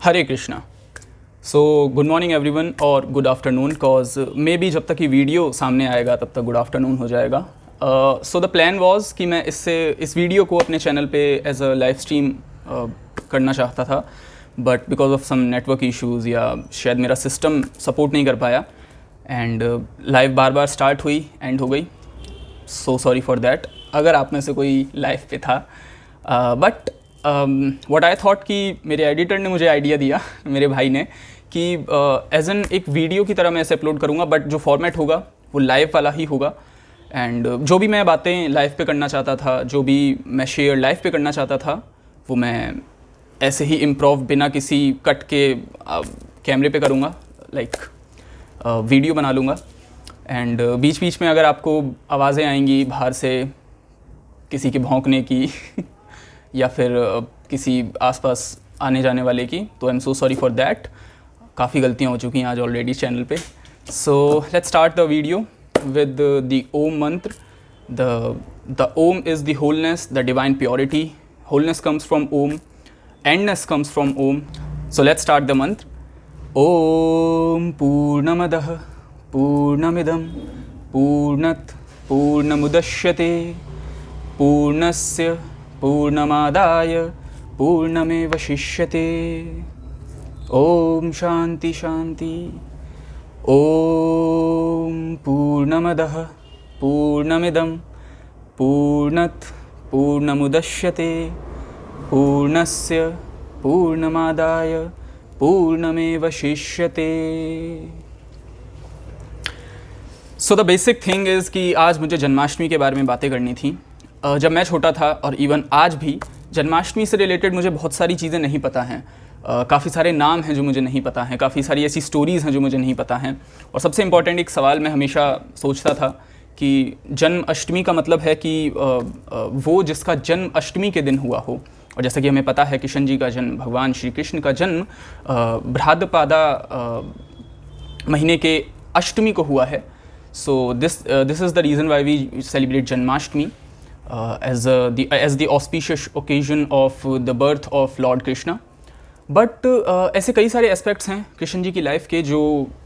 हरे Krishna. So good morning everyone और good afternoon, cause maybe जब तक ये वीडियो सामने आएगा तब तक गुड आफ्टरनून हो जाएगा। सो द प्लान वॉज कि मैं इस वीडियो को अपने चैनल पे एज अ लाइव स्ट्रीम करना चाहता था, but because of some network issues या शायद मेरा सिस्टम सपोर्ट नहीं कर पाया एंड लाइव बार बार स्टार्ट हुई, एंड हो गई। सो सॉरी फॉर दैट अगर आप में से कोई लाइव पे था। बट व्हाट आई थॉट कि मेरे एडिटर ने मुझे आइडिया दिया, मेरे भाई ने, कि एज एन एक वीडियो की तरह मैं इसे अपलोड करूँगा, बट जो फॉर्मेट होगा वो लाइव वाला ही होगा। एंड जो भी मैं बातें लाइव पे करना चाहता था, जो भी मैं शेयर लाइव पे करना चाहता था, वो मैं ऐसे ही इम्प्रोव बिना किसी कट के कैमरे पे करूँगा, लाइक वीडियो बना लूँगा। एंड बीच बीच में अगर आपको आवाज़ें आएंगी बाहर से किसी के भौंकने की या फिर किसी आसपास आने जाने वाले की, तो I am so sorry for that. काफ़ी गलतियाँ हो चुकी हैं आज ऑलरेडी चैनल पे। So let's start the video with the Om mantra. The Om is the wholeness, the divine purity. Wholeness comes from Om, एंडनेस comes from Om. So let's start the mantra. Om पूर्णमदः पूर्णमिदं पूर्णत् पूर्णमुदच्यते पूर्णस्य पूर्णमादाय पूर्णमेवशिष्यते। ओम शांति शांति। ओम पूर्णमदः पूर्णमिदं पूर्णत् पूर्णमुदच्यते पूर्णस्य पूर्णमादाय पूर्णमेवशिष्यते। So the basic thing is कि आज मुझे जन्माष्टमी के बारे में बातें करनी थी। जब मैं छोटा था और इवन आज भी जन्माष्टमी से रिलेटेड मुझे बहुत सारी चीज़ें नहीं पता हैं। काफ़ी सारे नाम हैं जो मुझे नहीं पता हैं, काफ़ी सारी ऐसी स्टोरीज़ हैं जो मुझे नहीं पता हैं। और सबसे इम्पॉर्टेंट एक सवाल मैं हमेशा सोचता था कि जन्म अष्टमी का मतलब है कि वो जिसका जन्म अष्टमी के दिन हुआ हो। और जैसा कि हमें पता है कृष्ण जी का जन्म, भगवान श्री कृष्ण का जन्म भाद्रपदा महीने के अष्टमी को हुआ है। So this is the reason why we celebrate Janmashtami as the auspicious occasion of the birth of Lord Krishna. But ऐसे कई सारे एस्पेक्ट्स हैं कृष्ण जी की लाइफ के जो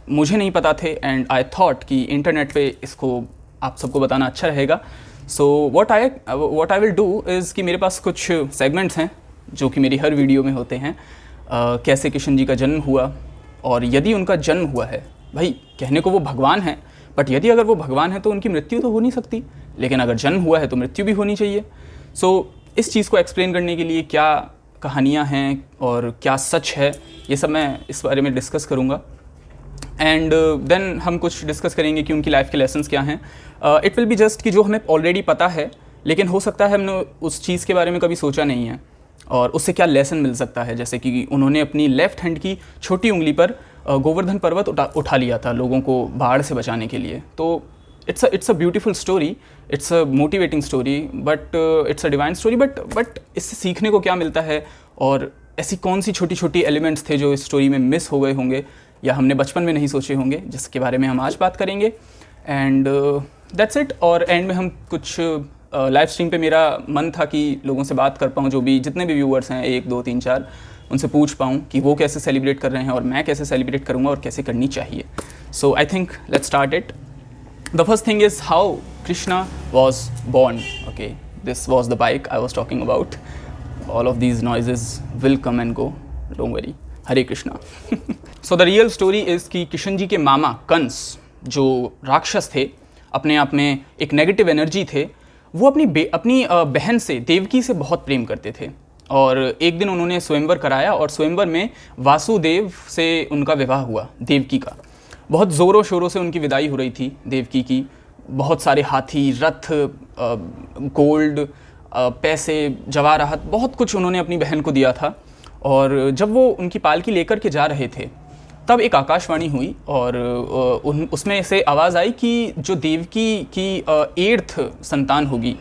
मुझे नहीं पता थे, एंड आई थॉट कि इंटरनेट पे इसको आप सबको बताना अच्छा रहेगा। So what I will do is कि मेरे पास कुछ सेगमेंट्स हैं जो कि मेरी हर वीडियो में होते हैं। कैसे कृष्ण जी का जन्म हुआ, और यदि उनका जन्म हुआ है, भाई कहने को वो भगवान हैं, बट यदि अगर वो भगवान है तो उनकी मृत्यु तो हो नहीं सकती, लेकिन अगर जन्म हुआ है तो मृत्यु भी होनी चाहिए। सो इस चीज़ को एक्सप्लेन करने के लिए क्या कहानियाँ हैं और क्या सच है, ये सब मैं इस बारे में डिस्कस करूँगा। एंड देन हम कुछ डिस्कस करेंगे कि उनकी लाइफ के लेसन्स क्या हैं। इट विल बी जस्ट कि जो हमें ऑलरेडी पता है, लेकिन हो सकता है हमने उस चीज़ के बारे में कभी सोचा नहीं है और उससे क्या लेसन मिल सकता है। जैसे कि उन्होंने अपनी लेफ्ट हैंड की छोटी उंगली पर गोवर्धन पर्वत उठा लिया था लोगों को बाढ़ से बचाने के लिए। तो it's a beautiful story, it's a motivating story, but it's a divine story. But इससे सीखने को क्या मिलता है, और ऐसी कौन सी छोटी छोटी एलिमेंट्स थे जो इस स्टोरी में मिस हो गए होंगे या हमने बचपन में नहीं सोचे होंगे, जिसके बारे में हम आज बात करेंगे। And that's it. और एंड में हम कुछ लाइव स्ट्रीम पे मेरा मन था कि लोगों से बात कर पाऊँ, जो भी जितने भी व्यूअर्स हैं, 1 2 3 4, उनसे पूछ पाऊँ कि वो कैसे सेलिब्रेट कर रहे हैं और मैं कैसे सेलिब्रेट करूँगा और कैसे करनी चाहिए। So I think let's start it. The first thing is how Krishna was born. Okay, this was the bike I was talking about. All of these noises will come and go. Don't worry. Hare Krishna. So the real story is कि कृष्ण जी के मामा कंस, जो राक्षस थे, अपने आप में एक negative energy थे, वो अपनी बहन से, देवकी से बहुत प्रेम करते थे। और एक दिन उन्होंने स्वयंवर कराया और स्वयंवर में वासुदेव से उनका विवाह हुआ, देवकी का। बहुत ज़ोरों शोरों से उनकी विदाई हो रही थी देवकी की। बहुत सारे हाथी, रथ, गोल्ड, पैसे, जवाहरात, बहुत कुछ उन्होंने अपनी बहन को दिया था। और जब वो उनकी पालकी लेकर के जा रहे थे, तब एक आकाशवाणी हुई और उसमें से आवाज़ आई कि जो देवकी की 8th संतान होगी,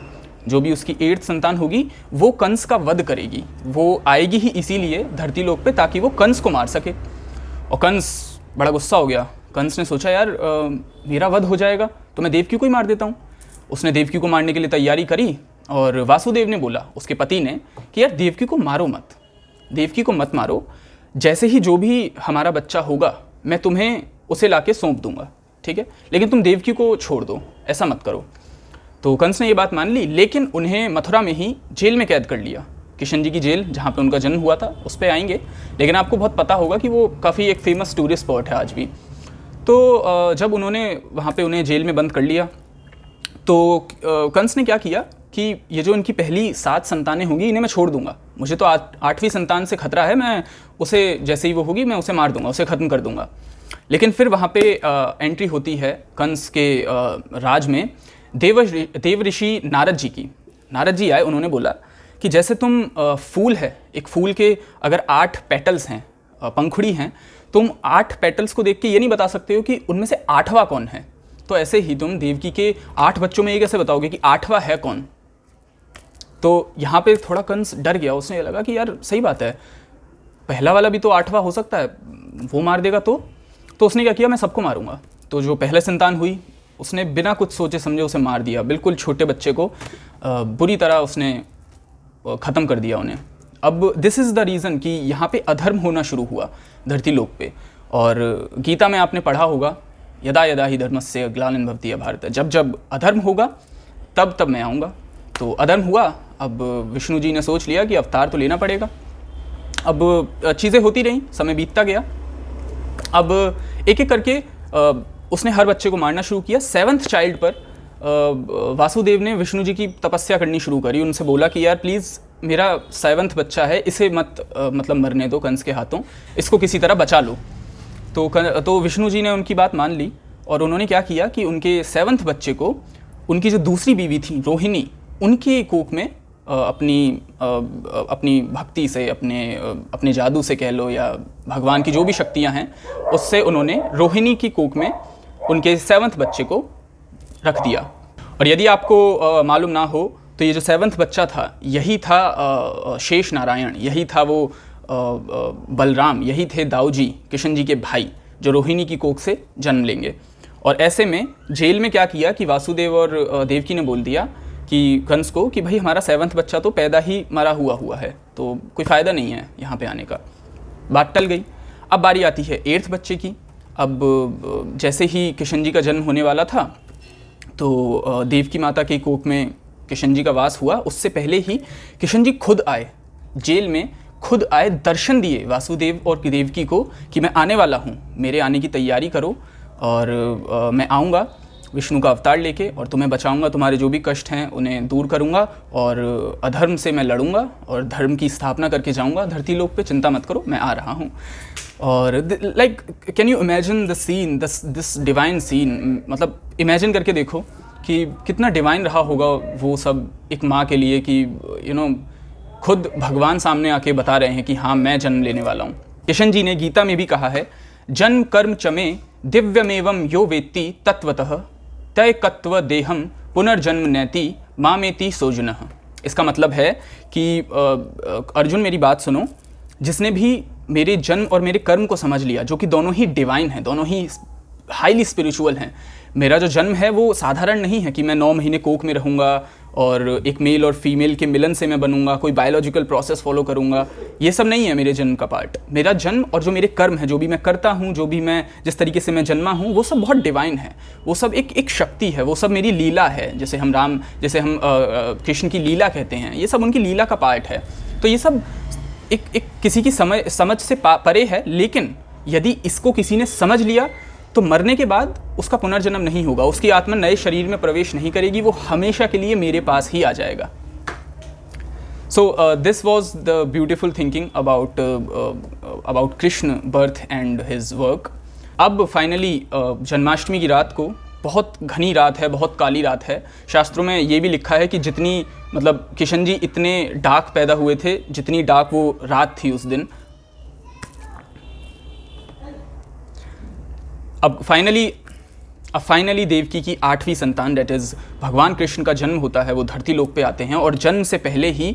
जो भी उसकी 8th संतान होगी, वो कंस का वध करेगी। वो आएगी ही इसीलिए धरती लोक पे ताकि वो कंस को मार सके। और कंस बड़ा गुस्सा हो गया। कंस ने सोचा, यार मेरा वध हो जाएगा तो मैं देवकी को ही मार देता हूँ। उसने देवकी को मारने के लिए तैयारी करी और वासुदेव ने बोला, उसके पति ने, कि यार देवकी को मारो मत, देवकी को मत मारो। जैसे ही जो भी हमारा बच्चा होगा मैं तुम्हें उसे लाके सौंप दूंगा, ठीक है, लेकिन तुम देवकी को छोड़ दो, ऐसा मत करो। तो कंस ने ये बात मान ली, लेकिन उन्हें मथुरा में ही जेल में कैद कर लिया। किशन जी की जेल जहाँ पे उनका जन्म हुआ था उस पर आएंगे, लेकिन आपको बहुत पता होगा कि वो काफ़ी एक फेमस टूरिस्ट स्पॉट है आज भी। तो जब उन्होंने वहाँ पे उन्हें जेल में बंद कर लिया तो कंस ने क्या किया कि ये जो इनकी पहली 7 संतानें होंगी इन्हें मैं छोड़ दूंगा, मुझे तो 8वीं संतान से खतरा है, मैं उसे जैसे ही वो होगी मैं उसे मार दूंगा, उसे ख़त्म कर दूंगा। लेकिन फिर वहाँ पे एंट्री होती है कंस के राज में देव ऋषि नारद जी की। नारद जी आए, उन्होंने बोला कि जैसे तुम फूल है, एक फूल के अगर 8 पेटल्स हैं, पंखुड़ी हैं, तुम 8 पेटल्स को देख के ये नहीं बता सकते हो कि उनमें से 8वां कौन है, तो ऐसे ही तुम देवकी के 8 बच्चों में ये कैसे बताओगे कि 8वां है कौन। तो यहाँ पे थोड़ा कंस डर गया, उसने लगा कि यार सही बात है, पहला वाला भी तो 8वां हो सकता है, वो मार देगा तो उसने क्या किया, मैं सबको मारूंगा। तो जो पहले संतान हुई उसने बिना कुछ सोचे समझे उसे मार दिया, बिल्कुल छोटे बच्चे को बुरी तरह उसने ख़त्म कर दिया उन्हें। अब दिस इज़ द रीज़न कि यहाँ पे अधर्म होना शुरू हुआ धरती लोक पे। और गीता में आपने पढ़ा होगा, यदा यदा ही धर्मस्य ग्लानिर्भवति भवति भारत, जब जब अधर्म होगा तब तब मैं आऊँगा। तो अधर्म हुआ, अब विष्णु जी ने सोच लिया कि अवतार तो लेना पड़ेगा। अब चीज़ें होती रहीं, समय बीतता गया। अब एक एक करके उसने हर बच्चे को मारना शुरू किया। 7th चाइल्ड पर वासुदेव ने विष्णु जी की तपस्या करनी शुरू करी, उनसे बोला कि यार प्लीज़ मेरा 7th बच्चा है, इसे मत मतलब मरने दो कंस के हाथों, इसको किसी तरह बचा लो। तो विष्णु जी ने उनकी बात मान ली और उन्होंने क्या किया कि उनके 7th बच्चे को उनकी जो दूसरी बीवी थी रोहिणी, उनके कोख में अपनी भक्ति से, अपने जादू से कह लो या भगवान की जो भी शक्तियां हैं उससे उन्होंने रोहिणी की कोख में उनके 7th बच्चे को रख दिया। और यदि आपको मालूम ना हो तो ये जो 7th बच्चा था यही था शेष नारायण, यही था वो बलराम, यही थे दाऊजी किशन जी के भाई जो रोहिणी की कोख से जन्म लेंगे। और ऐसे में जेल में क्या किया कि वासुदेव और देवकी ने बोल दिया कि कंस को कि भाई हमारा 7th बच्चा तो पैदा ही मरा हुआ है, तो कोई फ़ायदा नहीं है यहाँ पे आने का। बात टल गई। अब बारी आती है 8th बच्चे की। अब जैसे ही किशन जी का जन्म होने वाला था तो देवकी माता के कोख में किशन जी का वास हुआ। उससे पहले ही किशन जी खुद आए, जेल में खुद आए, दर्शन दिए वासुदेव और देवकी को कि मैं आने वाला हूँ, मेरे आने की तैयारी करो और मैं आऊँगा विष्णु का अवतार लेके और तुम्हें बचाऊंगा, तुम्हारे जो भी कष्ट हैं उन्हें दूर करूंगा और अधर्म से मैं लड़ूंगा और धर्म की स्थापना करके जाऊंगा धरती लोक पे, चिंता मत करो मैं आ रहा हूँ। और like can you imagine the scene, this divine scene, मतलब इमेजिन करके देखो कि कितना डिवाइन रहा होगा वो सब एक माँ के लिए कि यू नो खुद भगवान सामने आके बता रहे हैं कि हाँ मैं जन्म लेने वाला हूँ। किशन जी ने गीता में भी कहा है, जन्म कर्म चमे दिव्यमेवं यो वेत्ति तत्वतः तय कत्व देहम पुनर्जन्म नैति मामेति सोजुनः। इसका मतलब है कि अर्जुन मेरी बात सुनो, जिसने भी मेरे जन्म और मेरे कर्म को समझ लिया, जो कि दोनों ही डिवाइन हैं, दोनों ही हाईली स्पिरिचुअल हैं। मेरा जो जन्म है वो साधारण नहीं है कि मैं 9 महीने कोख में रहूँगा और एक मेल और फीमेल के मिलन से मैं बनूंगा, कोई बायोलॉजिकल प्रोसेस फॉलो करूंगा, ये सब नहीं है मेरे जन्म का पार्ट। मेरा जन्म और जो मेरे कर्म है, जो भी मैं करता हूँ, जो भी मैं जिस तरीके से मैं जन्मा हूँ, वो सब बहुत डिवाइन है, वो सब एक शक्ति है, वो सब मेरी लीला है। जैसे हम कृष्ण की लीला कहते हैं, ये सब उनकी लीला का पार्ट है। तो ये सब एक किसी की समझ से परे है, लेकिन यदि इसको किसी ने समझ लिया तो मरने के बाद उसका पुनर्जन्म नहीं होगा, उसकी आत्मा नए शरीर में प्रवेश नहीं करेगी, वो हमेशा के लिए मेरे पास ही आ जाएगा। सो this was the beautiful thinking about Krishna birth and his work. अब फाइनली जन्माष्टमी की रात को, बहुत घनी रात है, बहुत काली रात है। शास्त्रों में ये भी लिखा है कि जितनी मतलब किशन जी इतने डार्क पैदा हुए थे, जितनी डार्क वो रात थी उस दिन। अब फाइनली देवकी की 8वीं संतान डेट इज़ भगवान कृष्ण का जन्म होता है, वो धरती लोक पे आते हैं। और जन्म से पहले ही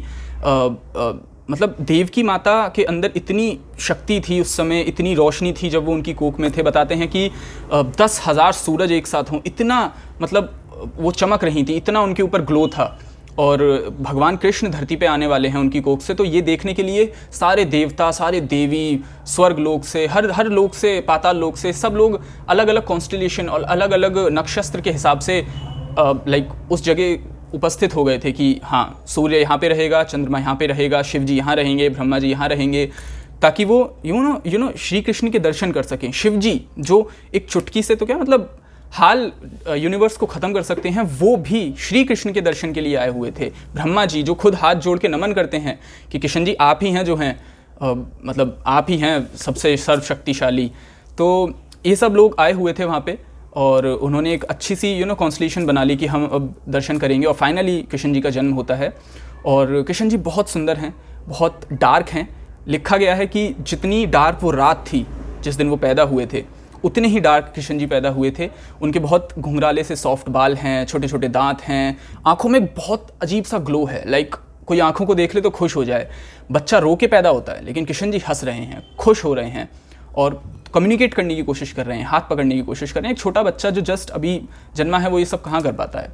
मतलब देवकी माता के अंदर इतनी शक्ति थी उस समय, इतनी रोशनी थी जब वो उनकी कोख में थे। बताते हैं कि 10,000 सूरज एक साथ हों, इतना मतलब वो चमक रही थी, इतना उनके ऊपर ग्लो था। और भगवान कृष्ण धरती पे आने वाले हैं उनकी कोख से, तो ये देखने के लिए सारे देवता, सारे देवी, स्वर्ग लोक से, हर लोक से, पाताल लोक से, सब लोग अलग अलग कॉन्स्टिलेशन और अलग अलग नक्षत्र के हिसाब से उस जगह उपस्थित हो गए थे कि हाँ, सूर्य यहाँ पे रहेगा, चंद्रमा यहाँ पे रहेगा, शिव जी यहाँ रहेंगे, ब्रह्मा जी यहाँ रहेंगे, ताकि वो यू नो श्री कृष्ण के दर्शन कर सकें। शिव जी जो एक चुटकी से, तो क्या मतलब हाल यूनिवर्स को ख़त्म कर सकते हैं, वो भी श्री कृष्ण के दर्शन के लिए आए हुए थे। ब्रह्मा जी जो खुद हाथ जोड़ के नमन करते हैं कि कृष्ण जी आप ही हैं जो हैं, मतलब आप ही हैं सबसे सर्वशक्तिशाली। तो ये सब लोग आए हुए थे वहाँ पे और उन्होंने एक अच्छी सी कॉन्स्टलेशन बना ली कि हम अब दर्शन करेंगे। और फाइनली कृष्ण जी का जन्म होता है और कृष्ण जी बहुत सुंदर हैं, बहुत डार्क हैं। लिखा गया है कि जितनी डार्क वो रात थी जिस दिन वो पैदा हुए थे, उतने ही डार्क कृष्ण जी पैदा हुए थे। उनके बहुत घुंघराले से सॉफ्ट बाल हैं, छोटे छोटे दांत हैं, आंखों में बहुत अजीब सा ग्लो है, लाइक कोई आंखों को देख ले तो खुश हो जाए। बच्चा रो के पैदा होता है लेकिन कृष्ण जी हंस रहे हैं, खुश हो रहे हैं और कम्युनिकेट करने की कोशिश कर रहे हैं, हाथ पकड़ने की कोशिश कर रहे हैं। एक छोटा बच्चा जो जस्ट अभी जन्मा है वो ये सब कहाँ कर पाता है।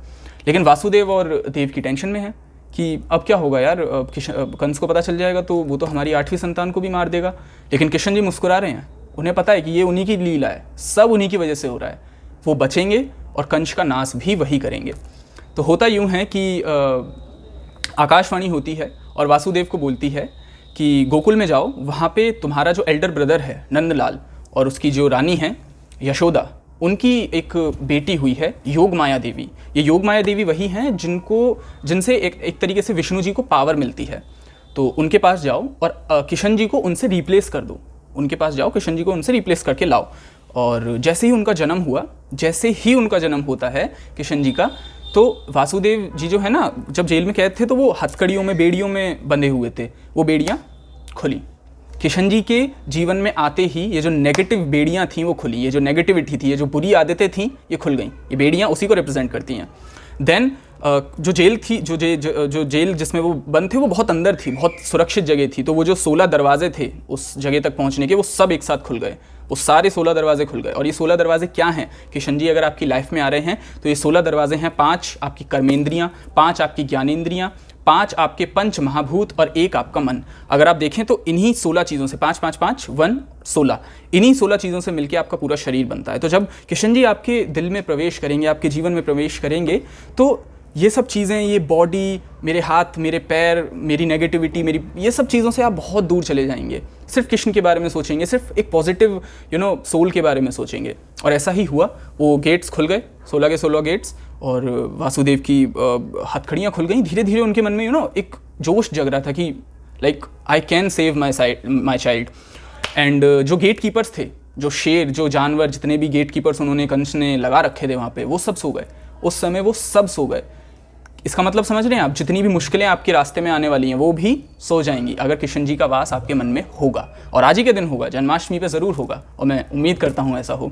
लेकिन वासुदेव और देव की टेंशन में है कि अब क्या होगा यार, कंस को पता चल जाएगा तो वो तो हमारी 8वीं संतान को भी मार देगा। लेकिन कृष्ण जी मुस्कुरा रहे हैं, उन्हें पता है कि ये उन्हीं की लीला है, सब उन्हीं की वजह से हो रहा है। वो बचेंगे और कंस का नाश भी वही करेंगे। तो होता यूँ है कि आकाशवाणी होती है और वासुदेव को बोलती है कि गोकुल में जाओ, वहाँ पे तुम्हारा जो एल्डर ब्रदर है नंदलाल और उसकी जो रानी है यशोदा, उनकी एक बेटी हुई है योग माया देवी। ये योग माया देवी वही हैं जिनसे एक तरीके से विष्णु जी को पावर मिलती है। तो उनके पास जाओ और कृष्ण जी को उनसे रिप्लेस कर दो, उनके पास जाओ, कृष्ण जी को उनसे रिप्लेस करके लाओ। और जैसे ही उनका जन्म होता है कृष्ण जी का, तो वासुदेव जी जो है ना, जब जेल में कैद थे तो वो हथकड़ियों में, बेड़ियों में बंधे हुए थे, वो बेड़ियाँ खुली। कृष्ण जी के जीवन में आते ही ये जो नेगेटिव बेड़ियाँ थीं वो खुली, ये जो नेगेटिविटी थी, ये जो बुरी आदतें थीं ये खुल गई। ये बेड़ियाँ उसी को रिप्रेजेंट करती हैं। देन जो जेल थी, जो जेल जिसमें वो बंद थे वो बहुत अंदर थी, बहुत सुरक्षित जगह थी। तो वो जो 16 दरवाजे थे उस जगह तक पहुंचने के, वो सब एक साथ खुल गए, वो सारे 16 दरवाजे खुल गए। और ये 16 दरवाजे क्या हैं? कृष्ण जी अगर आपकी लाइफ में आ रहे हैं तो ये 16 दरवाजे हैं। 5 आपकी कर्मेंद्रियाँ, 5 आपकी ज्ञानेंद्रियाँ, 5 आपके पंच महाभूत और 1 आपका मन। अगर आप देखें तो इन्हीं 16 चीज़ों से 5 5 5 1 16, इन्हीं 16 चीज़ों से मिलकर आपका पूरा शरीर बनता है। तो जब कृष्ण जी आपके दिल में प्रवेश करेंगे, आपके जीवन में प्रवेश करेंगे, तो ये सब चीज़ें, ये बॉडी, मेरे हाथ, मेरे पैर, मेरी नेगेटिविटी, मेरी ये सब चीज़ों से आप बहुत दूर चले जाएंगे। सिर्फ कृष्ण के बारे में सोचेंगे, सिर्फ एक पॉजिटिव सोल के बारे में सोचेंगे। और ऐसा ही हुआ, वो गेट्स खुल गए, 16 के 16 गेट्स, और वासुदेव की हथकड़ियाँ खुल गई। धीरे धीरे उनके मन में एक जोश जग रहा था कि like I can save my child. And जो गेट कीपर्स थे, जो शेर, जो जानवर, जितने भी गेट कीपर्स उन्होंने, कंस ने लगा रखे थे वहाँ पे, वो सब सो गए। उस समय वो सब सो गए। इसका मतलब समझ रहे हैं आप? जितनी भी मुश्किलें आपके रास्ते में आने वाली हैं वो भी सो जाएंगी अगर कृष्ण जी का वास आपके मन में होगा। और आज ही के दिन होगा, जन्माष्टमी पे ज़रूर होगा, और मैं उम्मीद करता हूँ ऐसा हो।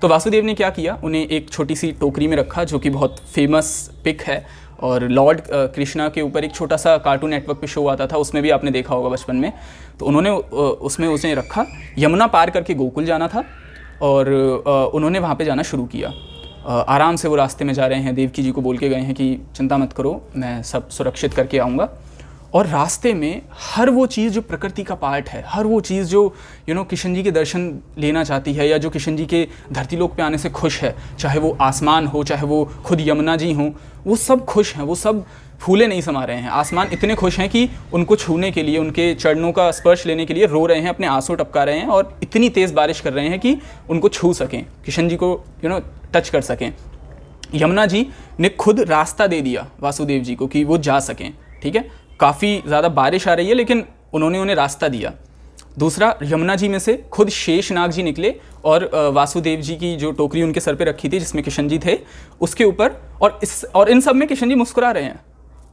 तो वासुदेव ने क्या किया, उन्हें एक छोटी सी टोकरी में रखा, जो कि बहुत फेमस पिक है। और लॉर्ड कृष्णा के ऊपर एक छोटा सा कार्टून नेटवर्क पे शो आता था, उसमें भी आपने देखा होगा बचपन में। तो उन्होंने उसमें उसे रखा। यमुना पार करके गोकुल जाना था और उन्होंने वहाँ पर जाना शुरू किया। आराम से वो रास्ते में जा रहे हैं, देवकी जी को बोल के गए हैं कि चिंता मत करो, मैं सब सुरक्षित करके आऊँगा। और रास्ते में हर वो चीज़ जो प्रकृति का पार्ट है, हर वो चीज़ जो कृष्ण जी के दर्शन लेना चाहती है, या जो कृष्ण जी के धरती लोक पे आने से खुश है, चाहे वो आसमान हो, चाहे वो खुद यमुना जी हों, वो सब खुश हैं। वो सब फूले नहीं समा रहे हैं। आसमान इतने खुश हैं कि उनको छूने के लिए, उनके चरणों का स्पर्श लेने के लिए रो रहे हैं, अपने आंसू टपका रहे हैं, और इतनी तेज़ बारिश कर रहे हैं कि उनको छू सकें, कृष्ण जी को टच कर सकें। यमुना जी ने खुद रास्ता दे दिया वासुदेव जी को कि वो जा सकें। ठीक है, काफ़ी ज़्यादा बारिश आ रही है लेकिन उन्होंने उन्हें रास्ता दिया। दूसरा, यमुना जी में से खुद शेषनाग जी निकले और वासुदेव जी की जो टोकरी उनके सर पे रखी थी जिसमें कृष्ण जी थे, उसके ऊपर, और इन सब में कृष्ण जी मुस्कुरा रहे हैं।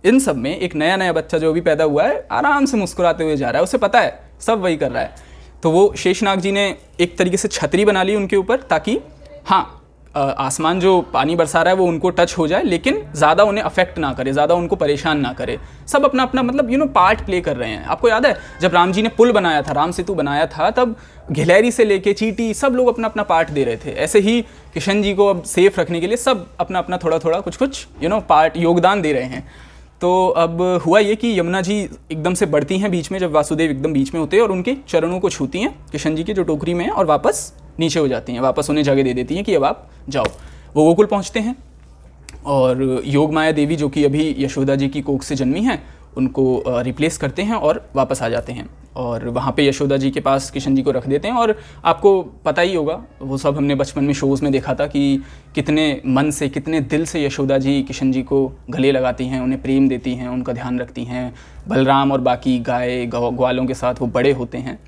इन सब में एक नया बच्चा जो भी पैदा हुआ है आराम से मुस्कुराते हुए जा रहा है, उसे पता है सब वही कर रहा है। तो वो शेषनाग जी ने एक तरीके से छतरी बना ली उनके ऊपर, ताकि हाँ आसमान जो पानी बरसा रहा है वो उनको टच हो जाए, लेकिन ज़्यादा उन्हें अफेक्ट ना करे, ज़्यादा उनको परेशान ना करे। सब अपना अपना मतलब पार्ट प्ले कर रहे हैं। आपको याद है जब राम जी ने पुल बनाया था, राम सेतु बनाया था, तब गिलहरी से लेके चींटी सब लोग अपना अपना पार्ट दे रहे थे। ऐसे ही कृष्ण जी को अब सेफ रखने के लिए सब अपना अपना थोड़ा थोड़ा कुछ कुछ पार्ट योगदान दे रहे हैं। तो अब हुआ ये कि यमुना जी एकदम से बढ़ती हैं बीच में, जब वासुदेव एकदम बीच में होते हैं, और उनके चरणों को छूती हैं किशन जी के जो टोकरी में है, और वापस नीचे हो जाती हैं, वापस उन्हें जगह दे देती हैं कि अब आप जाओ। वो गोकुल पहुँचते हैं और योग माया देवी जो कि अभी यशोदा जी की कोख से जन्मी हैं उनको रिप्लेस करते हैं और वापस आ जाते हैं, और वहाँ पे यशोदा जी के पास किशन जी को रख देते हैं। और आपको पता ही होगा, वो सब हमने बचपन में शोज़ में देखा था कि कितने मन से, कितने दिल से यशोदा जी किशन जी को गले लगाती हैं, उन्हें प्रेम देती हैं, उनका ध्यान रखती हैं। बलराम और बाकी गाय ग्वालों के साथ वो बड़े होते हैं।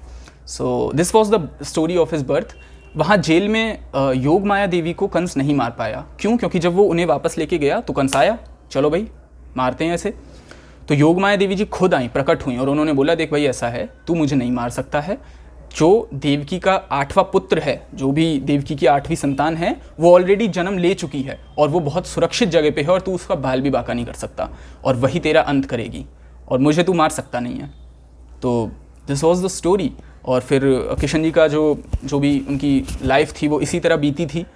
So this was the story of his birth. वहाँ जेल में योग माया देवी को कंस नहीं मार पाया। क्यों? क्योंकि जब वो उन्हें वापस लेके गया तो कंस आया, चलो भाई मारते हैं ऐसे। तो योग माया देवी जी खुद आई, प्रकट हुई, और उन्होंने बोला देख भाई ऐसा है, तू मुझे नहीं मार सकता है। जो देवकी का 8वां पुत्र है, जो भी देवकी की 8वीं संतान है, वो ऑलरेडी जन्म ले चुकी है और वो बहुत सुरक्षित जगह पे है, और तू उसका बाल भी बाका नहीं कर सकता, और वही तेरा अंत करेगी, और मुझे तू मार सकता नहीं है। तो दिस वॉज द स्टोरी। और फिर किशन जी का जो भी उनकी लाइफ थी वो इसी तरह बीती थी।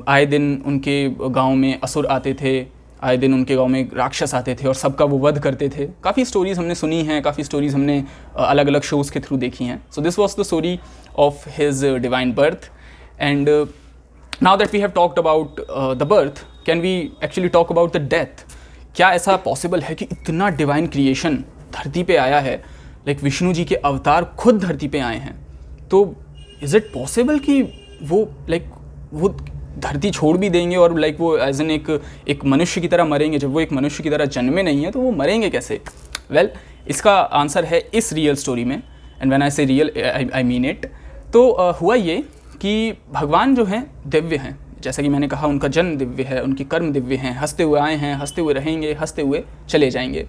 आए दिन उनके गांव में असुर आते थे, आए दिन उनके गांव में राक्षस आते थे और सबका वो वध करते थे। काफ़ी स्टोरीज़ हमने सुनी हैं, काफ़ी स्टोरीज़ हमने अलग अलग शोज़ के थ्रू देखी हैं। So this was the story of his divine birth. And now that we have talked about the birth, can we actually talk about the death? क्या ऐसा पॉसिबल है कि इतना डिवाइन क्रिएशन धरती पे आया है, लाइक विष्णु जी के अवतार खुद धरती पे आए हैं, तो इज़ इट पॉसिबल कि वो धरती छोड़ भी देंगे और लाइक वो एज एन एक मनुष्य की तरह मरेंगे? जब वो एक मनुष्य की तरह जन्मे नहीं है तो वो मरेंगे कैसे? वेल, इसका आंसर है इस रियल स्टोरी में, एंड व्हेन आई से रियल आई मीन इट। तो हुआ ये कि भगवान जो हैं दिव्य हैं, जैसा कि मैंने कहा, उनका जन्म दिव्य है, उनके कर्म दिव्य हैं, हंसते हुए आए हैं, हंसते हुए रहेंगे, हंसते हुए चले जाएंगे।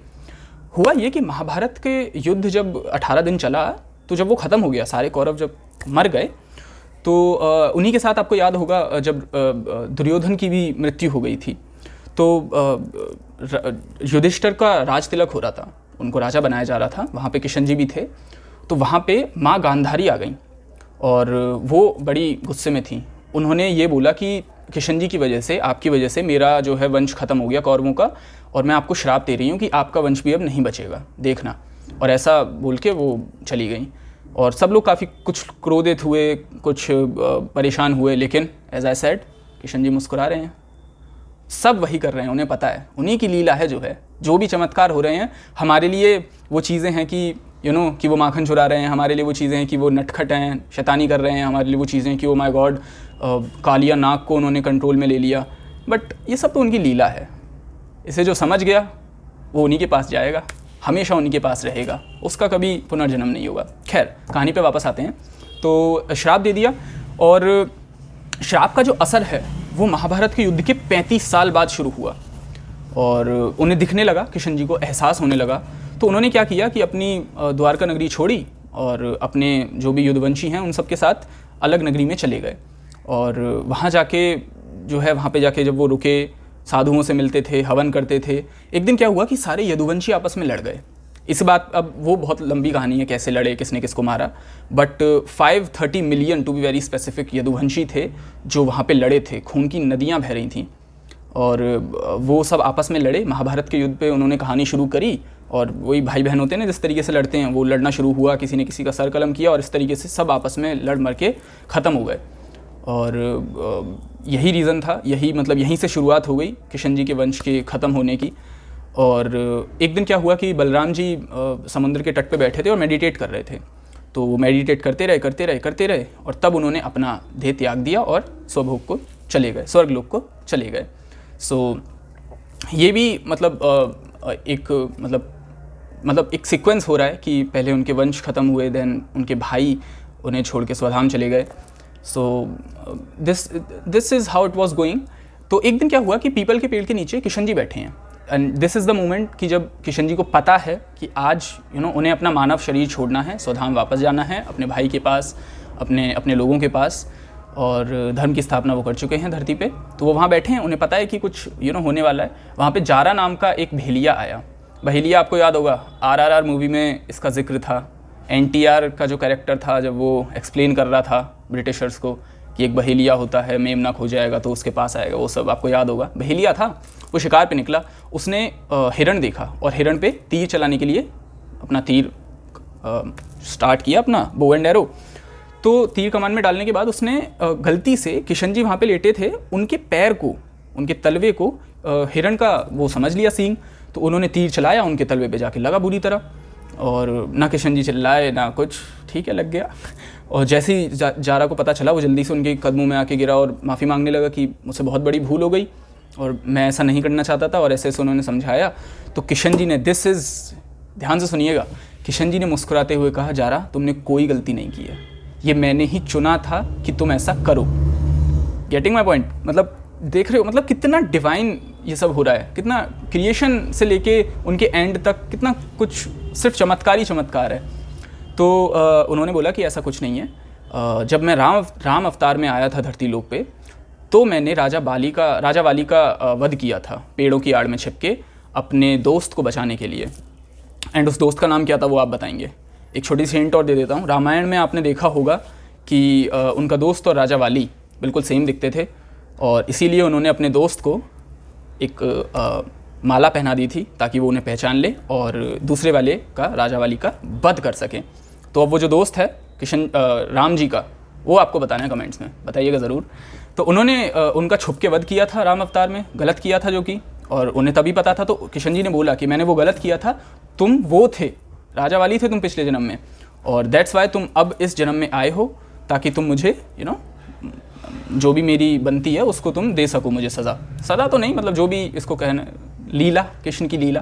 हुआ ये कि महाभारत के युद्ध जब 18 दिन चला, तो जब वो ख़त्म हो गया, सारे कौरव जब मर गए, तो उन्हीं के साथ आपको याद होगा जब दुर्योधन की भी मृत्यु हो गई थी, तो युधिष्ठिर का राज तिलक हो रहा था, उनको राजा बनाया जा रहा था। वहाँ पे किशन जी भी थे। तो वहाँ पे माँ गांधारी आ गई और वो बड़ी गुस्से में थी। उन्होंने ये बोला कि किशन जी की वजह से, आपकी वजह से मेरा जो है वंश खत्म हो गया कौरवों का, और मैं आपको श्राप दे रही हूँ कि आपका वंश भी अब नहीं बचेगा, देखना। और ऐसा बोल के वो चली गई, और सब लोग काफ़ी कुछ क्रोधित हुए, कुछ परेशान हुए, लेकिन as I said, Kishan ji मुस्कुरा रहे हैं, सब वही कर रहे हैं, उन्हें पता है उन्हीं की लीला है। जो भी चमत्कार हो रहे हैं हमारे लिए वो चीज़ें हैं कि कि वो माखन चुरा रहे हैं, हमारे लिए वो चीज़ें हैं कि वो नटखट हैं, शैतानी कर रहे हैं, हमारे लिए वो चीज़ें हैं कि ओ माय गॉड, कालिया नाग को उन्होंने कंट्रोल में ले लिया। बट ये सब तो उनकी लीला है। इसे जो समझ गया वो उन्हीं के पास जाएगा, हमेशा उन्हीं के पास रहेगा, उसका कभी पुनर्जन्म नहीं होगा। खैर, कहानी पे वापस आते हैं। तो श्राप दे दिया, और श्राप का जो असर है वो महाभारत के युद्ध के 35 साल बाद शुरू हुआ, और उन्हें दिखने लगा, किशन जी को एहसास होने लगा। तो उन्होंने क्या किया कि अपनी द्वारका नगरी छोड़ी और अपने जो भी युद्धवंशी हैं उन सब के साथ अलग नगरी में चले गए। और वहाँ जाके जो है, वहाँ पे जाके जब वो रुके, साधुओं से मिलते थे, हवन करते थे। एक दिन क्या हुआ कि सारे यदुवंशी आपस में लड़ गए। इस बात, अब वो बहुत लंबी कहानी है कैसे लड़े, किसने किसको मारा, but 530 million to be very specific Yaduvanshi थे जो वहाँ पे लड़े थे, खून की नदियाँ बह रही थीं, और वो सब आपस में लड़े। महाभारत के युद्ध पे उन्होंने कहानी शुरू करी, और वही भाई बहन होते हैं ना, जिस तरीके से लड़ते हैं, वो लड़ना शुरू हुआ, किसी ने किसी का सर कलम किया, और इस तरीके से सब आपस में लड़ मर के ख़त्म हो गए। और यही रीज़न था, यही मतलब यहीं से शुरुआत हो गई किशन जी के वंश के ख़त्म होने की। और एक दिन क्या हुआ कि बलराम जी समुद्र के तट पे बैठे थे और मेडिटेट कर रहे थे। तो वो मेडिटेट करते रहे, और तब उन्होंने अपना देह त्याग दिया और स्वभोग को चले गए, स्वर्गलोक को चले गए। सो ये भी मतलब एक सीक्वेंस हो रहा है कि पहले उनके वंश ख़त्म हुए, देन उनके भाई उन्हें छोड़ के स्वधाम चले गए। सो this is how it was going. तो एक दिन क्या हुआ कि पीपल के पेड़ के नीचे किशन जी बैठे हैं, and this is the moment कि जब किशन जी को पता है कि आज उन्हें अपना मानव शरीर छोड़ना है, स्वधाम वापस जाना है, अपने भाई के पास, अपने लोगों के पास, और धर्म की स्थापना वो कर चुके हैं धरती पे। तो वो वहाँ बैठे हैं, उन्हें पता है कि कुछ होने वाला है। वहाँ पे जारा नाम का एक भेलिया आया। बहेलिया आपको याद होगा, RRR मूवी में इसका जिक्र था। NTR का जो कैरेक्टर था, जब वो एक्सप्लेन कर रहा था ब्रिटिशर्स को कि एक बहेलिया होता है, मेमना खो जाएगा तो उसके पास आएगा, वो सब आपको याद होगा। बहेलिया था, वो शिकार पे निकला, उसने हिरण देखा और हिरण पे तीर चलाने के लिए अपना तीर स्टार्ट किया, अपना बो एंड एरो। तो तीर कमान में डालने के बाद उसने गलती से, किशन जी वहाँ पे लेटे थे, उनके पैर को, उनके तलवे को हिरण का वो समझ लिया सींग, तो उन्होंने तीर चलाया, उनके तलवे पे जाके लगा बुरी तरह, और ना किशन जी चिल्लाए ना कुछ, ठीक है लग गया। और जैसे ही जारा को पता चला, वो जल्दी से उनके कदमों में आके गिरा और माफ़ी मांगने लगा कि मुझसे बहुत बड़ी भूल हो गई और मैं ऐसा नहीं करना चाहता था, और ऐसे ऐसे उन्होंने समझाया। तो किशन जी ने, दिस इज़, ध्यान से सुनिएगा, किशन जी ने मुस्कुराते हुए कहा, जारा तुमने कोई गलती नहीं की है, ये मैंने ही चुना था कि तुम ऐसा करो। Getting my point? मतलब देख रहे हो, मतलब कितना डिवाइन ये सब हो रहा है, कितना क्रिएशन से लेके उनके एंड तक कितना कुछ सिर्फ चमत्कार ही चमत्कार है। तो उन्होंने बोला कि ऐसा कुछ नहीं है। जब मैं राम अवतार में आया था धरती लोक पे, तो मैंने राजा वाली का वध किया था पेड़ों की आड़ में छिप के, अपने दोस्त को बचाने के लिए। एंड उस दोस्त का नाम क्या था वो आप बताएंगे। एक छोटी सी हिंट और दे देता हूँ, रामायण में आपने देखा होगा कि उनका दोस्त और राजा वाली बिल्कुल सेम दिखते थे, और इसीलिए उन्होंने अपने दोस्त को एक माला पहना दी थी ताकि वो उन्हें पहचान ले और दूसरे वाले का, राजा वाली का वध कर सकें। तो अब वो जो दोस्त है राम जी का, वो आपको बताना है, कमेंट्स में बताइएगा ज़रूर। तो उन्होंने उनका छुप के वध किया था राम अवतार में, गलत किया था जो कि, और उन्हें तभी पता था। तो किशन जी ने बोला कि मैंने वो गलत किया था, तुम वो थे, राजा वाली थे तुम पिछले जन्म में, और दैट्स वाई तुम अब इस जन्म में आए हो ताकि तुम मुझे जो भी मेरी बनती है उसको तुम दे सको मुझे सज़ा तो नहीं, मतलब जो भी इसको कहना, लीला, कृष्ण की लीला।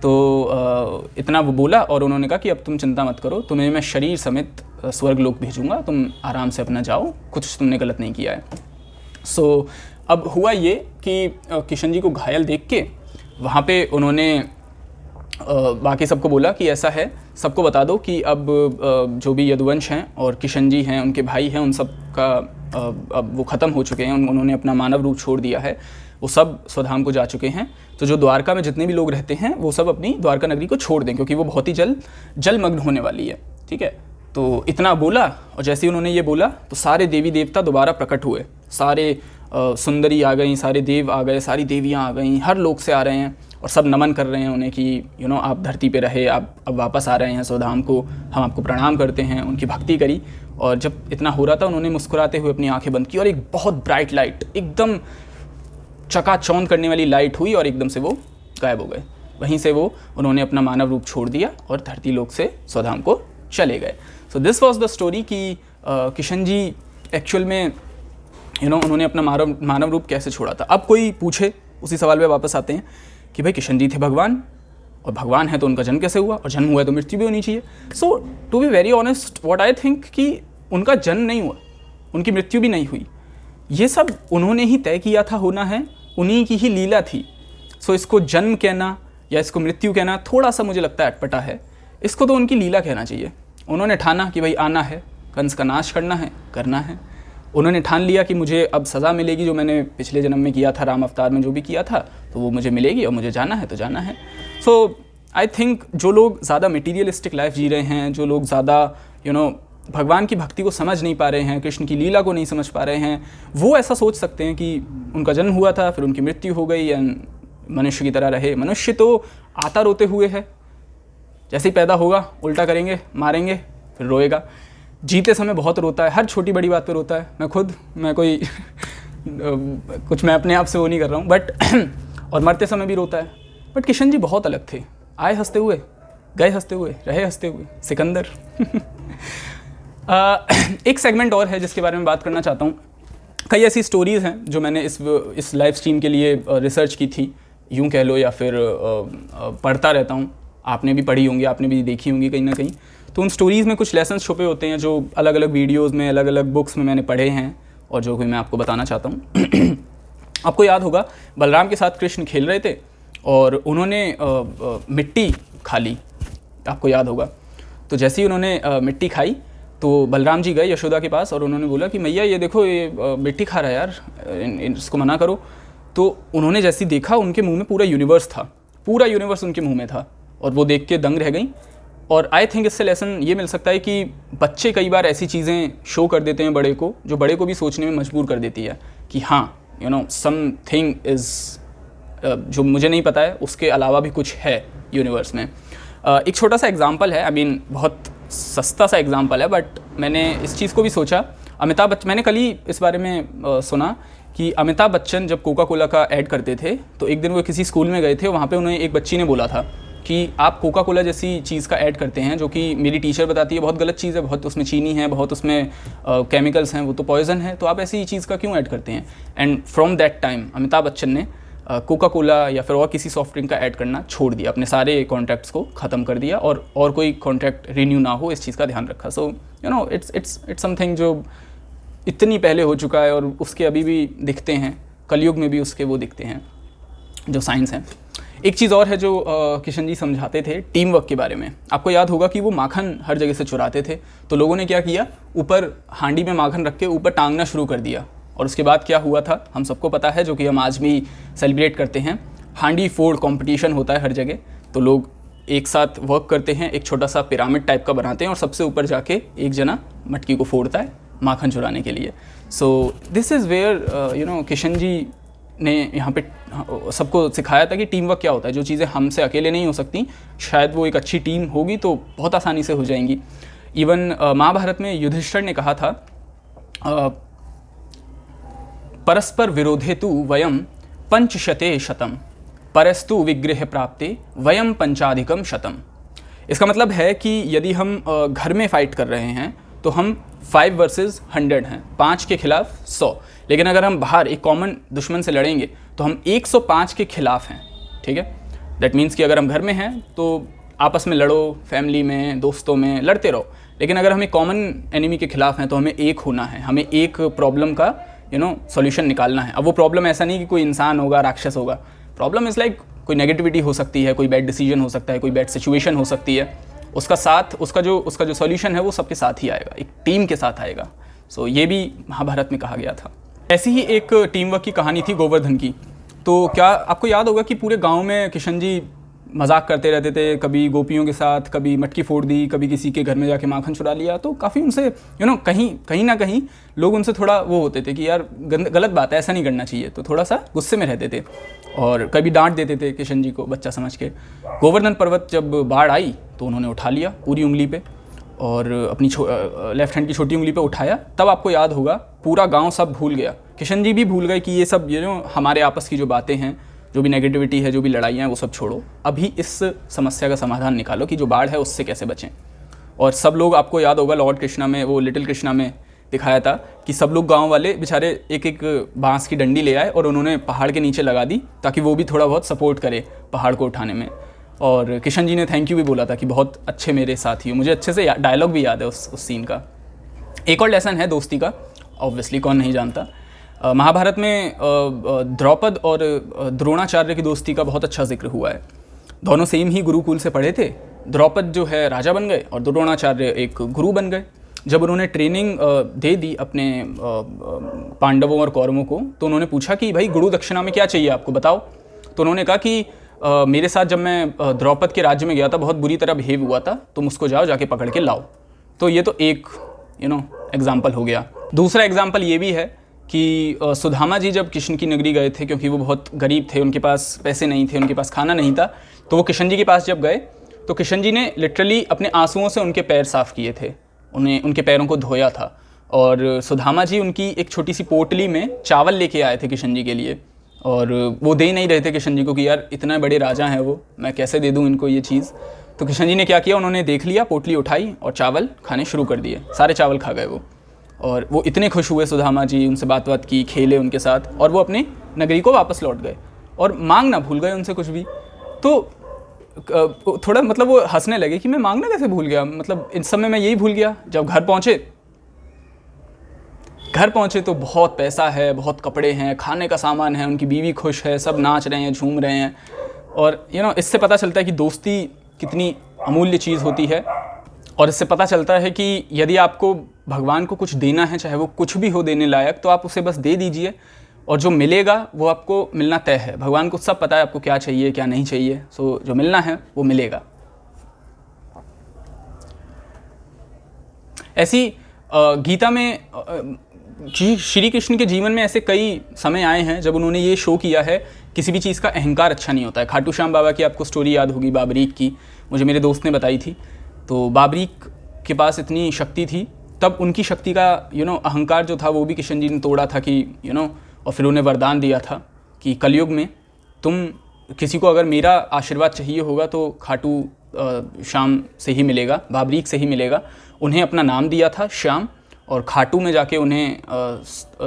तो इतना वो बोला, और उन्होंने कहा कि अब तुम चिंता मत करो, तुम्हें मैं शरीर समेत स्वर्ग लोक भेजूँगा, तुम आराम से अपना जाओ, कुछ तुमने गलत नहीं किया है। सो अब हुआ ये कि किशन जी को घायल देख के वहाँ पे उन्होंने बाकी सबको बोला कि ऐसा है, सबको बता दो कि अब जो भी यदुवंश हैं और किशन जी हैं, उनके भाई हैं, उन सब का अब वो ख़त्म हो चुके हैं, उन्होंने अपना मानव रूप छोड़ दिया है, वो सब स्वधाम को जा चुके हैं। तो जो द्वारका में जितने भी लोग रहते हैं वो सब अपनी द्वारका नगरी को छोड़ दें, क्योंकि वो बहुत ही जल्द जलमग्न होने वाली है, ठीक है। तो इतना बोला, और जैसे ही उन्होंने ये बोला तो सारे देवी देवता दोबारा प्रकट हुए, सारे सुंदरी आ गई, सारे देव आ गए, सारी देवियाँ आ गई, हर लोक से आ रहे हैं, और सब नमन कर रहे हैं उन्हें कि आप धरती पे रहे, आप अब वापस आ रहे हैं स्वधाम को, हम आपको प्रणाम करते हैं। उनकी भक्ति करी, और जब इतना हो रहा था उन्होंने मुस्कुराते हुए अपनी आंखें बंद की, और एक बहुत ब्राइट लाइट, एकदम चकाचौंध करने वाली लाइट हुई, और एकदम से वो गायब हो गए। वहीं से वो उन्होंने अपना मानव रूप छोड़ दिया और धरती लोक से स्वधाम को चले गए। सो दिस वॉज द स्टोरी कि किशन जी एक्चुअल में उन्होंने अपना मानव रूप कैसे छोड़ा था। अब कोई पूछे, उसी सवाल पे वापस आते हैं कि भाई किशन जी थे भगवान, और भगवान है तो उनका जन्म कैसे हुआ, और जन्म हुआ है तो मृत्यु भी होनी चाहिए। So to be very honest what I think कि उनका जन्म नहीं हुआ, उनकी मृत्यु भी नहीं हुई, ये सब उन्होंने ही तय किया था होना है, उन्हीं की ही लीला थी। सो इसको जन्म कहना या इसको मृत्यु कहना थोड़ा सा मुझे लगता है अटपटा है, इसको तो उनकी लीला कहना चाहिए। उन्होंने ठाना कि भाई आना है, कंस का नाश करना है, करना है। उन्होंने ठान लिया कि मुझे अब सज़ा मिलेगी, जो मैंने पिछले जन्म में किया था, राम अवतार में जो भी किया था, तो वो मुझे मिलेगी, और मुझे जाना है तो जाना है। सो आई थिंक जो लोग ज़्यादा मटीरियलिस्टिक लाइफ जी रहे हैं, जो लोग ज़्यादा भगवान की भक्ति को समझ नहीं पा रहे हैं, कृष्ण की लीला को नहीं समझ पा रहे हैं, वो ऐसा सोच सकते हैं कि उनका जन्म हुआ था, फिर उनकी मृत्यु हो गई, या मनुष्य की तरह रहे। मनुष्य तो आता रोते हुए है, जैसे ही पैदा होगा उल्टा करेंगे, मारेंगे, फिर रोएगा। जीते समय बहुत रोता है, हर छोटी बड़ी बात पे रोता है। मैं कोई कुछ मैं अपने आप से वो नहीं कर रहा हूँ, बट और मरते समय भी रोता है। बट किशन जी बहुत अलग थे, आए हंसते हुए, गए हंसते हुए, रहे हंसते हुए, सिकंदर। एक सेगमेंट और है जिसके बारे में बात करना चाहता हूँ। कई ऐसी स्टोरीज़ हैं जो मैंने इस लाइव स्ट्रीम के लिए रिसर्च की थी, यूँ कह लो, या फिर पढ़ता रहता हूँ। आपने भी पढ़ी होंगी, आपने भी देखी होंगी कहीं ना कहीं। तो उन स्टोरीज़ में कुछ लेसन्स छुपे होते हैं जो अलग अलग वीडियोज़ में, अलग अलग बुक्स में मैंने पढ़े हैं, और जो कि मैं आपको बताना चाहता हूँ। आपको याद होगा बलराम के साथ कृष्ण खेल रहे थे, और उन्होंने मिट्टी खा ली, आपको याद होगा। तो जैसे ही उन्होंने मिट्टी खाई तो बलराम जी गए यशोदा के पास, और उन्होंने बोला कि मैया ये देखो, ये मिट्टी खा रहा है यार, इसको मना करो। तो उन्होंने जैसे ही देखा, उनके मुंह में पूरा यूनिवर्स था, पूरा यूनिवर्स उनके मुंह में था, और वो देख के दंग रह गई। और आई थिंक इससे लेसन ये मिल सकता है कि बच्चे कई बार ऐसी चीज़ें शो कर देते हैं बड़े को, जो बड़े को भी सोचने में मजबूर कर देती है कि हाँ समथिंग इज़ जो मुझे नहीं पता है, उसके अलावा भी कुछ है यूनिवर्स में। एक छोटा सा एग्जांपल है, बहुत सस्ता सा एग्जांपल है, बट मैंने इस चीज़ को भी सोचा। मैंने कल ही इस बारे में सुना कि अमिताभ बच्चन जब कोका कोला का ऐड करते थे, तो एक दिन वो किसी स्कूल में गए थे, वहाँ पे उन्हें एक बच्ची ने बोला था कि आप कोका कोला जैसी चीज़ का ऐड करते हैं, जो कि मेरी टीचर बताती है बहुत गलत चीज़ है, बहुत उसमें चीनी है, बहुत उसमें केमिकल्स हैं, वो तो पॉइजन है, तो आप ऐसी चीज़ का क्यों ऐड करते हैं। And from that time Amitabh Bachchan ने कोका कोला या फिर और किसी सॉफ्ट ड्रिंक का ऐड करना छोड़ दिया, अपने सारे कॉन्ट्रैक्ट्स को ख़त्म कर दिया, और कोई कॉन्ट्रैक्ट रिन्यू ना हो, इस चीज़ का ध्यान रखा। सो इट्स समथिंग जो इतनी पहले हो चुका है और उसके अभी भी दिखते हैं, कलयुग में भी उसके वो दिखते हैं जो साइंस हैं। एक चीज़ और है जो किशन जी समझाते थे टीम वर्क के बारे में। आपको याद होगा कि वो माखन हर जगह से चुराते थे, तो लोगों ने क्या किया, ऊपर हांडी में माखन रख के ऊपर टांगना शुरू कर दिया, और उसके बाद क्या हुआ था हम सबको पता है, जो कि हम आज भी सेलिब्रेट करते हैं। हांडी फोड़ कॉम्पिटिशन होता है हर जगह, तो लोग एक साथ वर्क करते हैं, एक छोटा सा पिरामिड टाइप का बनाते हैं, और सबसे ऊपर जाके एक जना मटकी को फोड़ता है माखन चुराने के लिए। So this is where Kishan ji ने यहाँ पे सबको सिखाया था कि टीम वर्क क्या होता है। जो चीज़ें हमसे अकेले नहीं हो सकती, शायद वो एक अच्छी टीम होगी तो बहुत आसानी से हो जाएंगी। इवन महाभारत में युधिष्ठिर ने कहा था परस्पर विरोधेतु वयम पंचशते शतम परस्तु विग्रह प्राप्ते वयम पंचाधिकम शतम। इसका मतलब है कि यदि हम घर में फाइट कर रहे हैं तो हम 5 वर्सेस 100 हैं, 5 के खिलाफ 100। लेकिन अगर हम बाहर एक कॉमन दुश्मन से लड़ेंगे तो हम 105 के खिलाफ हैं, ठीक है। दैट मीन्स कि अगर हम घर में हैं तो आपस में लड़ो, फैमिली में, दोस्तों में लड़ते रहो, लेकिन अगर हमें कॉमन एनिमी के खिलाफ हैं तो हमें एक होना है, हमें एक प्रॉब्लम का सॉल्यूशन निकालना है। अब वो प्रॉब्लम ऐसा नहीं कि कोई इंसान होगा, राक्षस होगा। प्रॉब्लम इज़ लाइक कोई नेगेटिविटी हो सकती है, कोई बैड डिसीजन हो सकता है, कोई बैड सिचुएशन हो सकती है। उसका जो सॉल्यूशन है वो सबके साथ ही आएगा, एक टीम के साथ आएगा। सो ये भी महाभारत में कहा गया था। ऐसी ही एक टीम वर्क की कहानी थी गोवर्धन की। तो क्या आपको याद होगा कि पूरे गांव में किशन जी मजाक करते रहते थे, कभी गोपियों के साथ, कभी मटकी फोड़ दी, कभी किसी के घर में जाके माखन चुरा लिया। तो काफ़ी उनसे कहीं ना कहीं लोग उनसे थोड़ा वो होते थे कि यार गलत बात है, ऐसा नहीं करना चाहिए, तो थोड़ा सा गुस्से में रहते थे और कभी डांट देते थे किशन जी को बच्चा समझ के। गोवर्धन पर्वत जब बाढ़ आई तो उन्होंने उठा लिया पूरी उंगली पे, और अपनी लेफ्ट हैंड की छोटी उंगली पे उठाया। तब आपको याद होगा पूरा गांव सब भूल गया, किशन जी भी भूल गए कि ये सब हमारे आपस की जो बातें हैं, जो भी नेगेटिविटी है, जो भी लड़ाइयाँ हैं, वो सब छोड़ो, अभी इस समस्या का समाधान निकालो कि जो बाढ़ है उससे कैसे बचें। और सब लोग, आपको याद होगा लॉर्ड कृष्णा में, वो लिटिल कृष्णा में दिखाया था कि सब लोग गांव वाले बेचारे एक एक बांस की डंडी ले आए और उन्होंने पहाड़ के नीचे लगा दी ताकि वो भी थोड़ा बहुत सपोर्ट करे पहाड़ को उठाने में। और किशन जी ने थैंक यू भी बोला था कि बहुत अच्छे मेरे साथी हो। मुझे अच्छे से डायलॉग भी याद है उस सीन का। एक और लेसन है दोस्ती का, ऑब्वियसली कौन नहीं जानता। महाभारत में द्रौपद और द्रोणाचार्य की दोस्ती का बहुत अच्छा जिक्र हुआ है। दोनों सेम ही गुरुकुल से पढ़े थे। द्रौपद जो है राजा बन गए और द्रोणाचार्य एक गुरु बन गए। जब उन्होंने ट्रेनिंग दे दी अपने पांडवों और कौरवों को, तो उन्होंने पूछा कि भाई गुरु दक्षिणा में क्या चाहिए आपको, बताओ। तो उन्होंने कहा कि मेरे साथ जब मैं द्रौपद के राज्य में गया था, बहुत बुरी तरह बिहेव हुआ था, तुम उसको जाके पकड़ के लाओ। तो ये तो एक एग्जाम्पल हो गया। दूसरा एग्जाम्पल ये भी है कि सुदामा जी जब किशन की नगरी गए थे, क्योंकि वो बहुत गरीब थे, उनके पास पैसे नहीं थे, उनके पास खाना नहीं था, तो वो किशन जी के पास जब गए तो किशन जी ने लिटरली अपने आंसुओं से उनके पैर साफ़ किए थे, उनके पैरों को धोया था। और सुदामा जी उनकी एक छोटी सी पोटली में चावल लेके आए थे किशन जी के लिए, और वो दे नहीं रहे थे किशन जी को कि यार इतना बड़े राजा हैं वो, मैं कैसे दे दूँ इनको ये चीज़। तो किशन जी ने क्या किया, उन्होंने देख लिया, पोटली उठाई और चावल खाने शुरू कर दिए। सारे चावल खा गए वो, और वो इतने खुश हुए सुदामा जी, उनसे बात की, खेले उनके साथ, और वो अपनी नगरी को वापस लौट गए और मांगना भूल गए उनसे कुछ भी। तो थोड़ा मतलब वो हंसने लगे कि मैं मांगना कैसे भूल गया, मतलब इस समय मैं यही भूल गया। जब घर पहुँचे तो बहुत पैसा है, बहुत कपड़े हैं, खाने का सामान है, उनकी बीवी खुश है, सब नाच रहे हैं, झूम रहे हैं। और इससे पता चलता है कि दोस्ती कितनी अमूल्य चीज़ होती है। और इससे पता चलता है कि यदि आपको भगवान को कुछ देना है, चाहे वो कुछ भी हो देने लायक, तो आप उसे बस दे दीजिए, और जो मिलेगा वो आपको मिलना तय है। भगवान को सब पता है आपको क्या चाहिए क्या नहीं चाहिए, सो जो मिलना है वो मिलेगा। ऐसी गीता में श्री कृष्ण के जीवन में ऐसे कई समय आए हैं जब उन्होंने ये शो किया है किसी भी चीज़ का अहंकार अच्छा नहीं होता है। खाटू श्याम बाबा की आपको स्टोरी याद होगी, बाबरीक की, मुझे मेरे दोस्त ने बताई थी। तो बाबरीक के पास इतनी शक्ति थी, तब उनकी शक्ति का अहंकार जो था वो भी किशन जी ने तोड़ा था कि और फिर उन्हें वरदान दिया था कि कलयुग में तुम किसी को अगर मेरा आशीर्वाद चाहिए होगा तो खाटू श्याम से ही मिलेगा, बाबरीक से ही मिलेगा। उन्हें अपना नाम दिया था श्याम, और खाटू में जाके उन्हें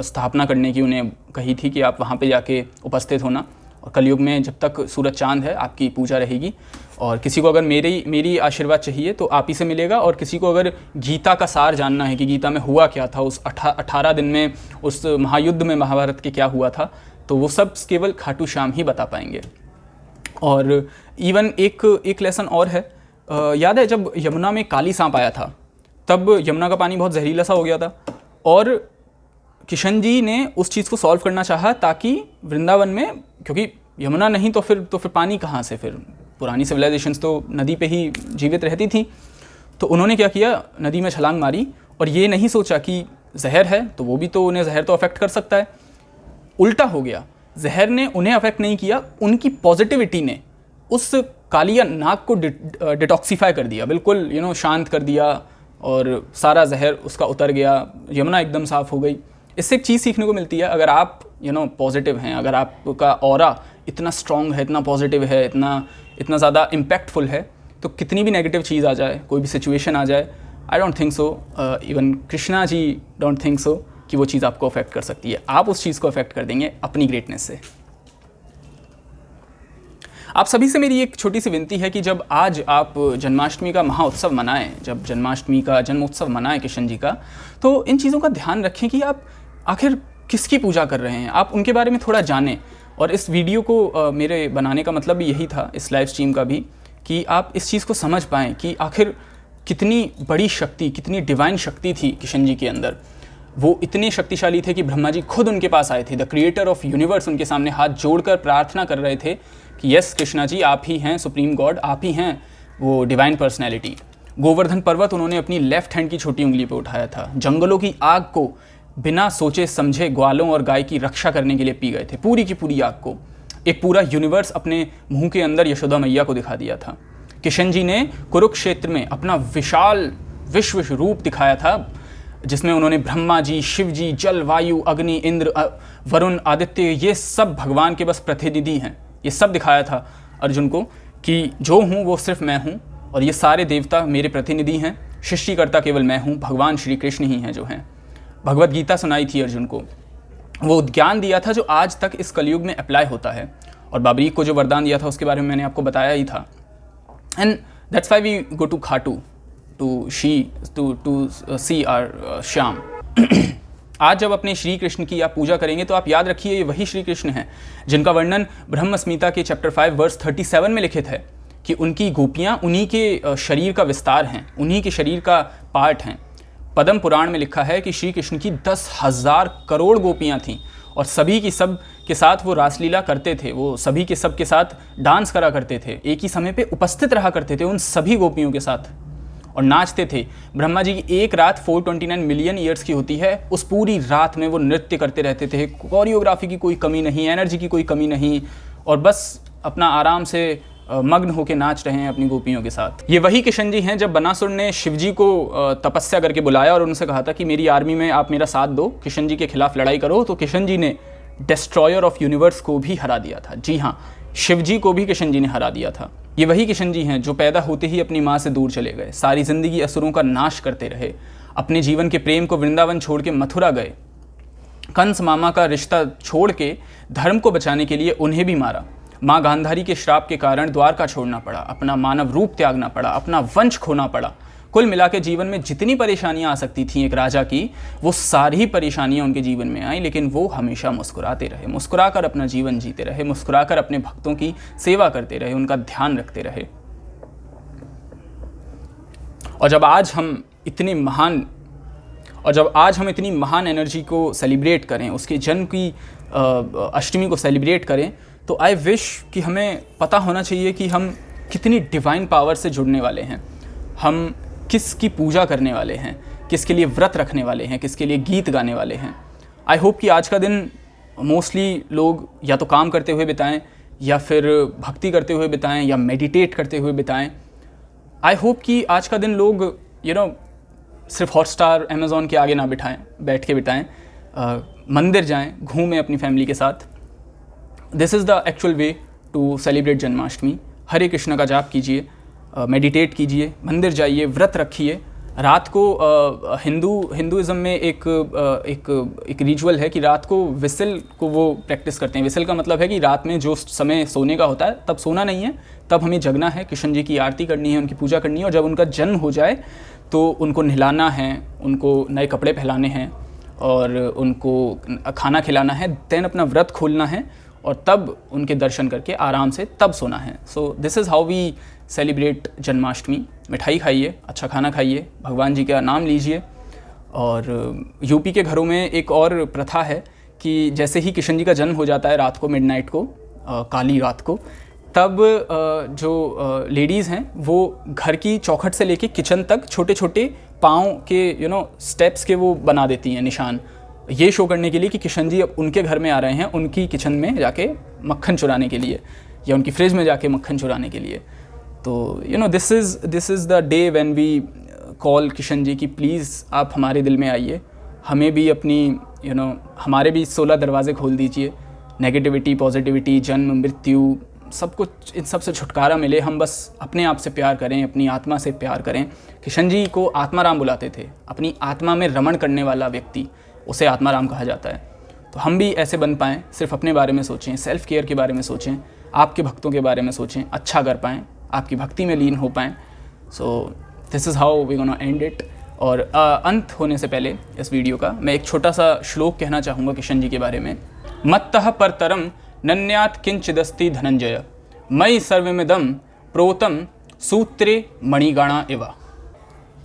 स्थापना करने की उन्हें कही थी कि आप वहाँ पे जाके उपस्थित होना, और कलयुग में जब तक सूरज चांद है आपकी पूजा रहेगी, और किसी को अगर मेरी आशीर्वाद चाहिए तो आप ही से मिलेगा, और किसी को अगर गीता का सार जानना है कि गीता में हुआ क्या था, उस 18 दिन में उस महायुद्ध में महाभारत के क्या हुआ था, तो वो सब केवल खाटू श्याम ही बता पाएंगे। और इवन एक लेसन और है, याद है जब यमुना में काली सांप आया था, तब यमुना का पानी बहुत जहरीला सा हो गया था, और किशन जी ने उस चीज़ को सॉल्व करना चाहा ताकि वृंदावन में, क्योंकि यमुना नहीं तो फिर पानी कहाँ से, फिर पुरानी सिविलाइजेशंस तो नदी पे ही जीवित रहती थी। तो उन्होंने क्या किया, नदी में छलांग मारी, और ये नहीं सोचा कि जहर है तो वो भी तो उन्हें जहर तो अफेक्ट कर सकता है। उल्टा हो गया, जहर ने उन्हें अफेक्ट नहीं किया, उनकी पॉजिटिविटी ने उस कालिया नाग को डिटॉक्सीफाई कर दिया, बिल्कुल शांत कर दिया, और सारा जहर उसका उतर गया, यमुना एकदम साफ़ हो गई। इससे एक चीज़ सीखने को मिलती है, अगर आप पॉजिटिव हैं, अगर आपका ऑरा इतना स्ट्रॉन्ग है, इतना पॉजिटिव है, इतना ज़्यादा इम्पैक्टफुल है, तो कितनी भी नेगेटिव चीज़ आ जाए, कोई भी सिचुएशन आ जाए, I don't think so, even Krishna ji don't think so कि वो चीज़ आपको अफेक्ट कर सकती है। आप उस चीज़ को अफेक्ट कर देंगे अपनी ग्रेटनेस से। आप सभी से मेरी एक छोटी सी विनती है कि जब आज आप जन्माष्टमी का महाउत्सव मनाएं, जब जन्माष्टमी का जन्मोत्सव मनाएं कृष्ण जी का, तो इन चीज़ों का ध्यान रखें कि आप आखिर किसकी पूजा कर रहे हैं, आप उनके बारे में थोड़ा जानें। और इस वीडियो को मेरे बनाने का मतलब भी यही था, इस लाइव स्ट्रीम का भी, कि आप इस चीज़ को समझ पाएँ कि आखिर कितनी बड़ी शक्ति, कितनी डिवाइन शक्ति थी किशन जी के अंदर। वो इतने शक्तिशाली थे कि ब्रह्मा जी खुद उनके पास आए थे, द क्रिएटर ऑफ यूनिवर्स उनके सामने हाथ जोड़कर प्रार्थना कर रहे थे कि यस कृष्णा जी, आप ही हैं सुप्रीम गॉड, आप ही हैं वो डिवाइन पर्सनैलिटी। गोवर्धन पर्वत उन्होंने अपनी लेफ्ट हैंड की छोटी उंगली पर उठाया था। जंगलों की आग को बिना सोचे समझे ग्वालों और गाय की रक्षा करने के लिए पी गए थे, पूरी की पूरी आग को। एक पूरा यूनिवर्स अपने मुंह के अंदर यशोदा मैया को दिखा दिया था। किशन जी ने कुरुक्षेत्र में अपना विशाल विश्व रूप दिखाया था, जिसमें उन्होंने ब्रह्मा जी, शिव जी, जल, वायु, अग्नि, इंद्र, वरुण, आदित्य, ये सब भगवान के बस प्रतिनिधि हैं। ये सब दिखाया था अर्जुन को कि जो हूँ वो सिर्फ मैं हूँ, और ये सारे देवता मेरे प्रतिनिधि हैं, सृष्टिकर्ता केवल मैं हूँ, भगवान श्री कृष्ण ही हैं जो हैं। भगवत गीता सुनाई थी अर्जुन को, वो ज्ञान दिया था जो आज तक इस कलयुग में अप्लाई होता है। और बाबरीक को जो वरदान दिया था उसके बारे में मैंने आपको बताया ही था। And that's why we go to Khatu to see our Shyam. आज जब अपने श्री कृष्ण की आप पूजा करेंगे तो आप याद रखिए ये वही श्री कृष्ण हैं जिनका वर्णन ब्रह्म स्मिता के चैप्टर 5 वर्स 37 में लिखित है कि उनकी गोपियाँ उन्हीं के शरीर का विस्तार हैं, उन्हीं के शरीर का पार्ट हैं। पद्म पुराण में लिखा है कि श्री कृष्ण की 10,000 करोड़ गोपियाँ थीं, और सभी की सब के साथ वो रासलीला करते थे, वो सभी के सब के साथ डांस करा करते थे, एक ही समय पे उपस्थित रहा करते थे उन सभी गोपियों के साथ और नाचते थे। ब्रह्मा जी की एक रात 429 मिलियन ईयर्स की होती है, उस पूरी रात में वो नृत्य करते रहते थे, कोरियोग्राफी की कोई कमी नहीं, एनर्जी की कोई कमी नहीं, और बस अपना आराम से मग्न होकर नाच रहे हैं अपनी गोपियों के साथ। ये वही किशन जी हैं जब बनासुर ने शिवजी को तपस्या करके बुलाया और उनसे कहा था कि मेरी आर्मी में आप मेरा साथ दो, किशन जी के खिलाफ लड़ाई करो, तो किशन जी ने डिस्ट्रॉयर ऑफ यूनिवर्स को भी हरा दिया था। जी हाँ, शिवजी को भी किशन जी ने हरा दिया था। ये वही किशन जी हैं जो पैदा होते ही अपनी माँ से दूर चले गए, सारी जिंदगी असुरों का नाश करते रहे, अपने जीवन के प्रेम को वृंदावन छोड़ के मथुरा गए, कंस मामा का रिश्ता छोड़ के धर्म को बचाने के लिए उन्हें भी मारा। माँ गांधारी के श्राप के कारण द्वारका छोड़ना पड़ा, अपना मानव रूप त्यागना पड़ा, अपना वंश खोना पड़ा। कुल मिला के जीवन में जितनी परेशानियां आ सकती थीं एक राजा की, वो सारी परेशानियां उनके जीवन में आई, लेकिन वो हमेशा मुस्कुराते रहे, मुस्कुराकर अपना जीवन जीते रहे, मुस्कुराकर अपने भक्तों की सेवा करते रहे, उनका ध्यान रखते रहे। और जब आज हम इतनी महान एनर्जी को सेलिब्रेट करें, उसके जन्म की अष्टमी को सेलिब्रेट करें, तो आई विश कि हमें पता होना चाहिए कि हम कितनी डिवाइन पावर से जुड़ने वाले हैं, हम किस की पूजा करने वाले हैं, किसके लिए व्रत रखने वाले हैं, किसके लिए गीत गाने वाले हैं। आई होप कि आज का दिन मोस्टली लोग या तो काम करते हुए बिताएं, या फिर भक्ति करते हुए बिताएं, या मेडिटेट करते हुए बिताएं। आई होप कि आज का दिन लोग सिर्फ हॉटस्टार अमेज़ॉन के आगे ना बैठ के बिताएं, मंदिर जाएं, घूमें अपनी फैमिली के साथ। This is the actual way to celebrate Janmashtami. Hare Krishna का जाप कीजिए, मेडिटेट कीजिए, मंदिर जाइए, व्रत रखिए। रात को हिंदुइज़्म में एक रिचुअल है कि रात को विसल को वो प्रैक्टिस करते हैं। विसल का मतलब है कि रात में जो समय सोने का होता है तब सोना नहीं है, तब हमें जगना है, कृष्ण जी की आरती करनी है, उनकी पूजा करनी है, और जब उनका जन्म हो जाए तो उनको नहलाना है, उनको नए कपड़े पहनाने हैं और उनको खाना खिलाना है, देन अपना व्रत खोलना है और तब उनके दर्शन करके आराम से तब सोना है। So this is how we celebrate Janmashtami. मिठाई खाइए, अच्छा खाना खाइए, भगवान जी का नाम लीजिए। और यूपी के घरों में एक और प्रथा है कि जैसे ही कृष्ण जी का जन्म हो जाता है रात को, मिडनाइट को, काली रात को, तब जो लेडीज़ हैं वो घर की चौखट से लेके किचन तक छोटे छोटे पाँव के स्टेप्स के वो बना देती हैं निशान, ये शो करने के लिए कि कृष्ण जी अब उनके घर में आ रहे हैं, उनकी किचन में जाके मक्खन चुराने के लिए या उनकी फ्रिज में जाके मक्खन चुराने के लिए। तो this is the day when we call Krishna ji कि प्लीज़ आप हमारे दिल में आइए, हमें भी अपनी हमारे भी 16 दरवाजे खोल दीजिए। नेगेटिविटी, पॉजिटिविटी, जन्म, मृत्यु, सब कुछ, इन सब से छुटकारा मिले। हम बस अपने आप से प्यार करें, अपनी आत्मा से प्यार करें। कृष्ण जी को आत्माराम बुलाते थे, अपनी आत्मा में रमण करने वाला व्यक्ति, उसे आत्माराम कहा जाता है। तो हम भी ऐसे बन पाएँ, सिर्फ अपने बारे में सोचें, सेल्फ केयर के बारे में सोचें, आपके भक्तों के बारे में सोचें, अच्छा कर पाएँ, आपकी भक्ति में लीन हो पाएँ। So this is how we gonna end it. और अंत होने से पहले इस वीडियो का मैं एक छोटा सा श्लोक कहना चाहूँगा कृष्ण जी के बारे में। मत्तः परतरम नन्यात् किंचिदस्ति धनंजय, मयि सर्वमिदं प्रोतम सूत्रे मणिगणा इव।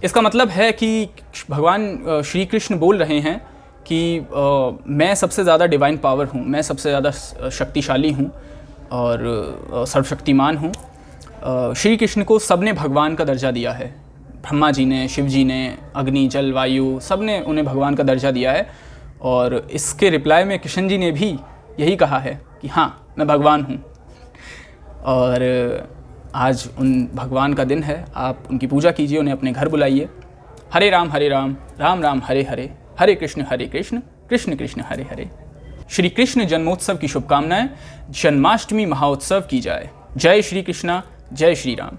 इसका मतलब है कि भगवान श्री कृष्ण बोल रहे हैं कि मैं सबसे ज़्यादा डिवाइन पावर हूँ, मैं सबसे ज़्यादा शक्तिशाली हूँ और सर्वशक्तिमान हूँ। श्री कृष्ण को सबने भगवान का दर्जा दिया है, ब्रह्मा जी ने, शिव जी ने, अग्नि, जल, वायु, सब ने उन्हें भगवान का दर्जा दिया है। और इसके रिप्लाई में कृष्ण जी ने भी यही कहा है कि हाँ, मैं भगवान हूँ। और आज उन भगवान का दिन है, आप उनकी पूजा कीजिए, उन्हें अपने घर बुलाइए। हरे राम राम राम हरे हरे, हरे कृष्ण कृष्ण कृष्ण हरे हरे। श्री कृष्ण जन्मोत्सव की शुभकामनाएं। जन्माष्टमी महाउत्सव की जाए। जय श्री कृष्णा, जय श्री राम।